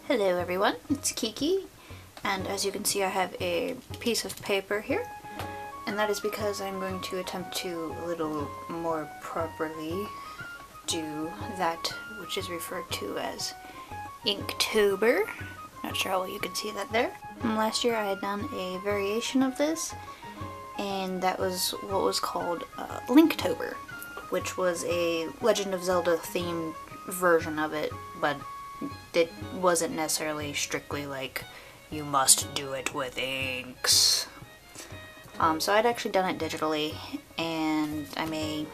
Hello everyone, it's Kiki, and as you can see I have a piece of paper here, and that is because I'm going to attempt to a little more properly do that which is referred to as Inktober. Not sure how well you can see that there. Last year I had done a variation of this, and that was what was called Linktober, which was a Legend of Zelda themed version of it, but it wasn't necessarily strictly like you must do it with inks. So I'd actually done it digitally, and I may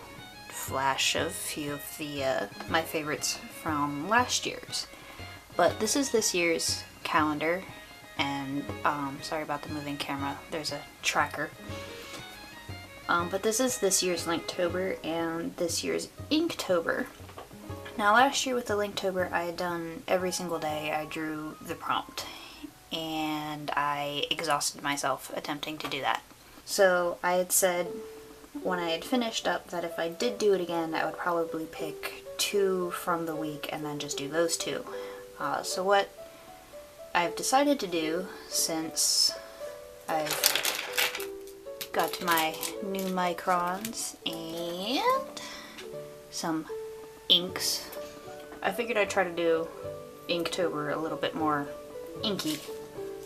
flash a few of the my favorites from last year's. But this is this year's calendar, and sorry about the moving camera, there's a tracker. But this is this year's Linktober and this year's Inktober. Now last year with the Linktober I had done every single day I drew the prompt, and I exhausted myself attempting to do that. So I had said when I had finished up that if I did do it again I would probably pick 2 from the week and then just do those 2. So what I've decided to do, since I've got to my new microns and some inks, I figured I'd try to do Inktober a little bit more inky.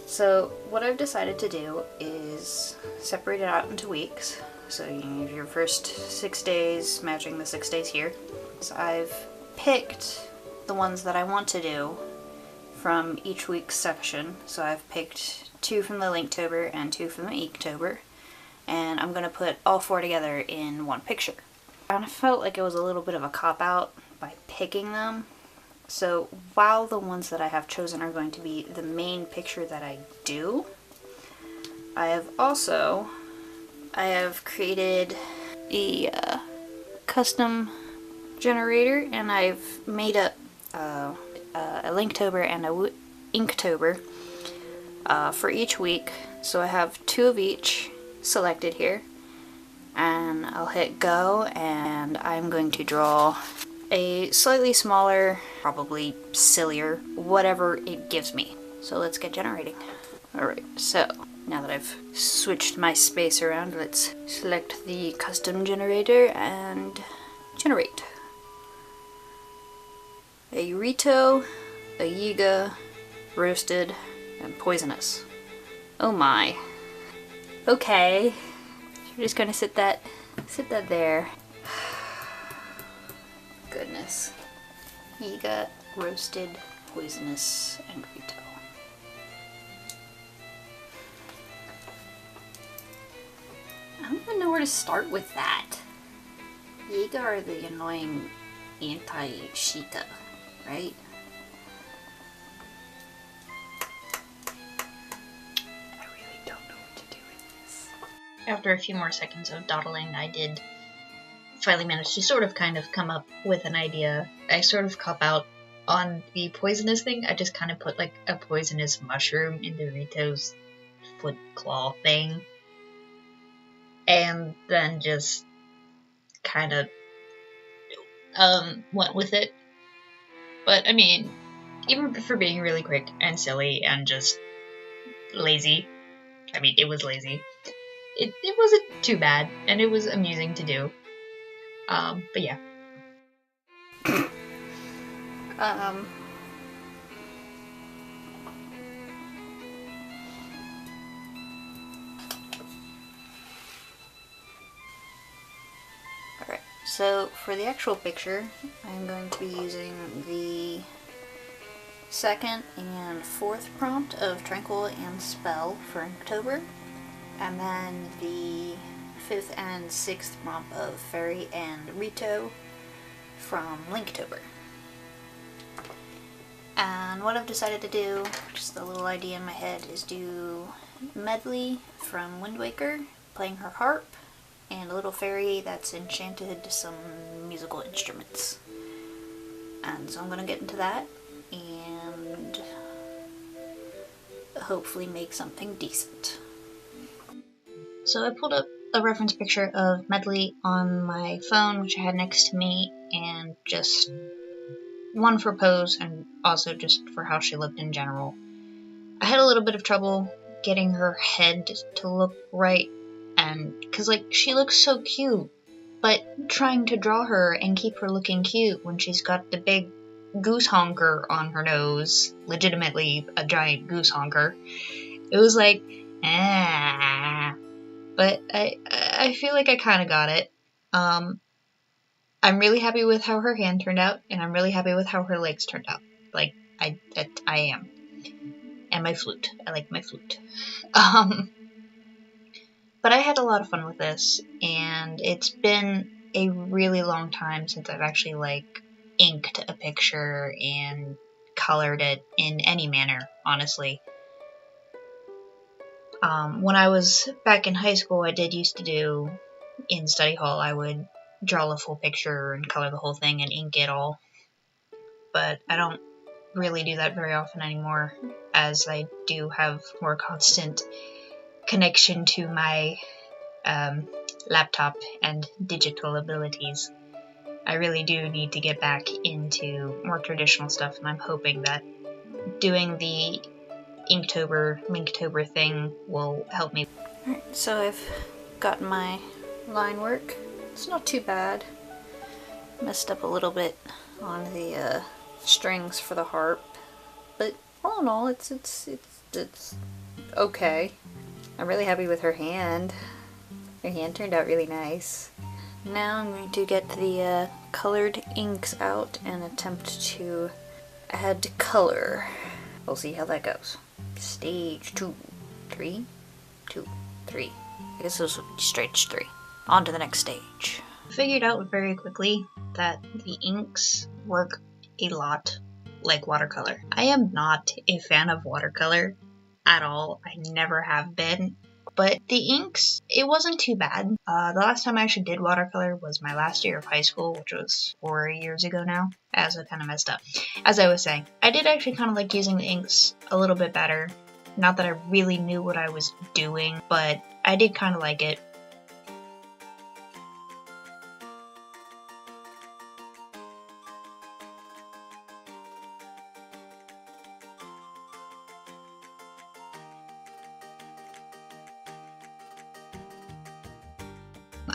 So what I've decided to do is separate it out into weeks. So you have your first 6 days matching the 6 days here. So I've picked the ones that I want to do from each week's section. So I've picked 2 from the Linktober and 2 from the Inktober, and I'm going to put all 4 together in one picture. And I felt like it was a little bit of a cop-out by picking them. So while the ones that I have chosen are going to be the main picture that I do, I have created a custom generator, and I've made up a Linktober and a Inktober for each week. So I have 2 of each selected here, and I'll hit go, and I'm going to draw a slightly smaller, probably sillier, whatever it gives me. So let's get generating. Alright, so now that I've switched my space around, let's select the custom generator and generate. A Rito, a Yiga, roasted, and poisonous. Oh my. Okay. So we're just gonna sit that there. Goodness. Yiga, roasted, poisonous, and Rito. I don't even know where to start with that. Yiga are the annoying anti-Shita, right? I really don't know what to do with this. After a few more seconds of dawdling, I did finally manage to sort of kind of come up with an idea. I sort of cop out on the poisonous thing. I just kind of put like a poisonous mushroom into Rito's foot claw thing, and then just kind of went with it. But I mean, even for being really quick and silly and just lazy, I mean, it was lazy. It wasn't too bad, and it was amusing to do. But yeah. Alright, so for the actual picture, I'm going to be using the 2nd and 4th prompt of Tranquil and Spell for Inktober, and then the 5th and 6th prompt of Fairy and Rito from Linktober. And what I've decided to do, just a little idea in my head, is do Medley from Wind Waker playing her harp, and a little fairy that's enchanted some musical instruments. And so I'm going to get into that and hopefully make something decent. So I pulled up a reference picture of Medley on my phone, which I had next to me, and just one for pose and also just for how she looked in general. I had a little bit of trouble getting her head to look right, and because like she looks so cute, but trying to draw her and keep her looking cute when she's got the big goose honker on her nose, legitimately a giant goose honker, it was like, but I feel like I kind of got it. I'm really happy with how her hand turned out, and I'm really happy with how her legs turned out. Like, I am. And my flute. I like my flute. But I had a lot of fun with this, and it's been a really long time since I've actually, like, inked a picture and colored it in any manner, honestly. When I was back in high school, I did used to do, in study hall, I would draw a full picture and color the whole thing and ink it all. But I don't really do that very often anymore, as I do have more constant connection to my laptop and digital abilities. I really do need to get back into more traditional stuff, and I'm hoping that doing the Inktober, Linktober thing will help me. Alright, so I've gotten my line work. It's not too bad. Messed up a little bit on the strings for the harp, but all in all, it's okay. I'm really happy with her hand. Her hand turned out really nice. Now I'm going to get the colored inks out and attempt to add color. We'll see how that goes. Stage 2, 3, 2, 3. I guess this will be stage 3. On to the next stage. I figured out very quickly that the inks work a lot like watercolor. I am not a fan of watercolor at all. I never have been. But the inks, it wasn't too bad. The last time I actually did watercolor was my last year of high school, which was 4 years ago now, as I kind of messed up. As I was saying, I did actually kind of like using the inks a little bit better. Not that I really knew what I was doing, but I did kind of like it.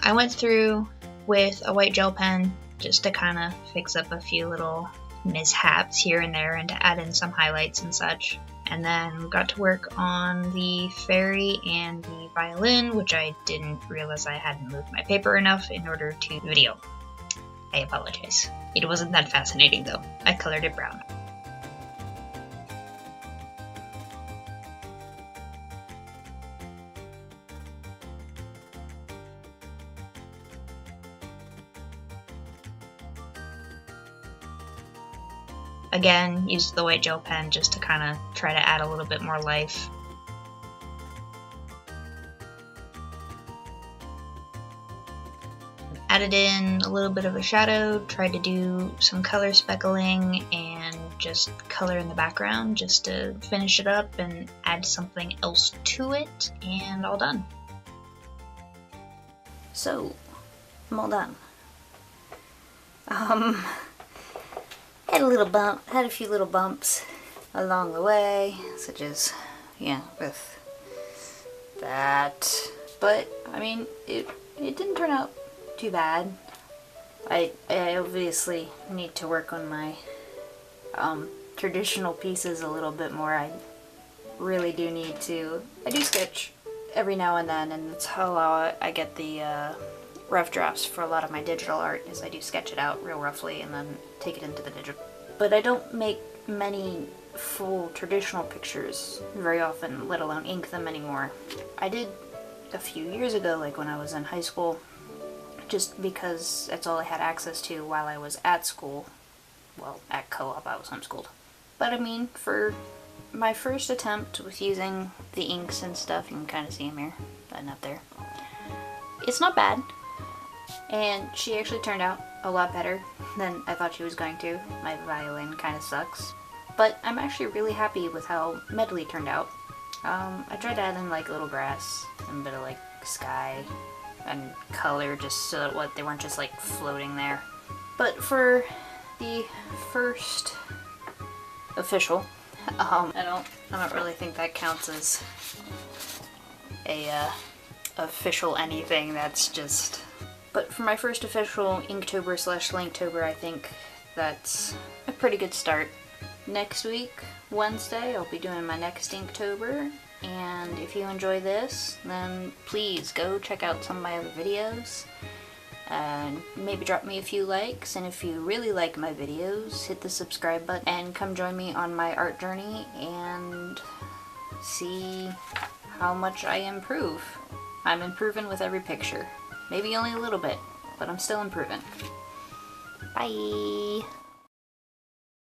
I went through with a white gel pen just to kind of fix up a few little mishaps here and there and to add in some highlights and such. And then got to work on the fairy and the violin, which I didn't realize I hadn't moved my paper enough in order to video. I apologize. It wasn't that fascinating though. I colored it brown. Again, used the white gel pen just to kind of try to add a little bit more life. Added in a little bit of a shadow, tried to do some color speckling and just color in the background just to finish it up and add something else to it, and all done. So, I'm all done. Had a few little bumps along the way, such as, with that. But, I mean, it didn't turn out too bad. I obviously need to work on my traditional pieces a little bit more. I really do need to. I do sketch every now and then, and that's how I get the rough drafts for a lot of my digital art, is I do sketch it out real roughly and then take it into the digital. But I don't make many full traditional pictures very often, let alone ink them anymore. I did a few years ago, like when I was in high school, just because that's all I had access to while I was at school. Well, at co-op I was homeschooled. But I mean, for my first attempt with using the inks and stuff, you can kind of see them here, button up there. It's not bad. And she actually turned out a lot better than I thought she was going to. My violin kind of sucks. But I'm actually really happy with how Medley turned out. I tried to add in like little grass and a bit of like sky and color just so that they weren't just like floating there. But for the first official. I don't really think that counts as a official anything. That's just. But for my first official Inktober / Linktober, I think that's a pretty good start. Next week, Wednesday, I'll be doing my next Inktober, and if you enjoy this, then please go check out some of my other videos. Maybe drop me a few likes, and if you really like my videos, hit the subscribe button and come join me on my art journey and see how much I improve. I'm improving with every picture. Maybe only a little bit, but I'm still improving. Bye!